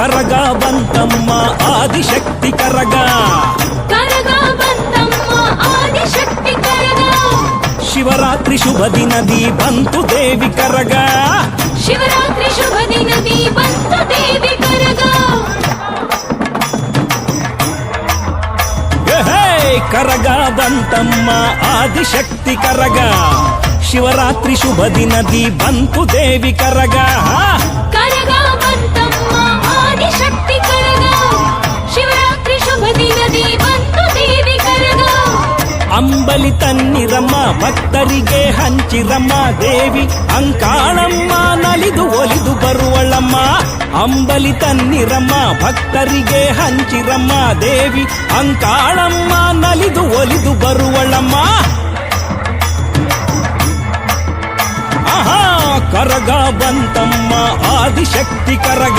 ಕರಗ ಬಂತಮ್ಮ ಆದಿಶಕ್ತಿ ಕರಗ ಬಂತಮ್ಮ ಆದಿಶಕ್ತಿ ಕರಗ ಶಿವರಾತ್ರಿ ಶುಭ ದಿನದಿ ಬಂತು ದೇವಿ ಕರಗ ಶಿವರಾತ್ರಿ ಶುಭ ದಿನದಿ ಬಂತು ದೇವಿ ಕರಗ ಕರಗ ಬಂತಮ್ಮ ಆದಿಶಕ್ತಿ ಕರಗ ಶಿವರಾತ್ರಿ ಶುಭ ದಿನದಿ ಬಂತು ದೇವಿ ಕರಗ ಕರಗ ಬಂತಮ್ಮ ಆದಿಶಕ್ತಿ ಕರಗ ಶಿವರಾತ್ರಿ ಶುಭ ದಿನದಿ ಬಂತು ದೇವಿ ಕರಗ ಅಂಬಲಿ ತನ್ನಿರಮ್ಮ ಭಕ್ತರಿಗೆ ಹಂಚಿರಮ್ಮ ದೇವಿ ಅಂಕಾಳಮ್ಮ ನಲಿದು ಒಲಿದು ಬರುವಳಮ್ಮ ಅಂಬಲಿ ತನ್ನಿರಮ್ಮ ಭಕ್ತರಿಗೆ ಹಂಚಿರಮ್ಮ ದೇವಿ ಅಂಕಾಳಮ್ಮ ನಲಿದು ಒಲಿದು ಬರುವಳಮ್ಮ ಆಹಾ ಕರಗ ಬಂತಮ್ಮ ಆದಿಶಕ್ತಿ ಕರಗ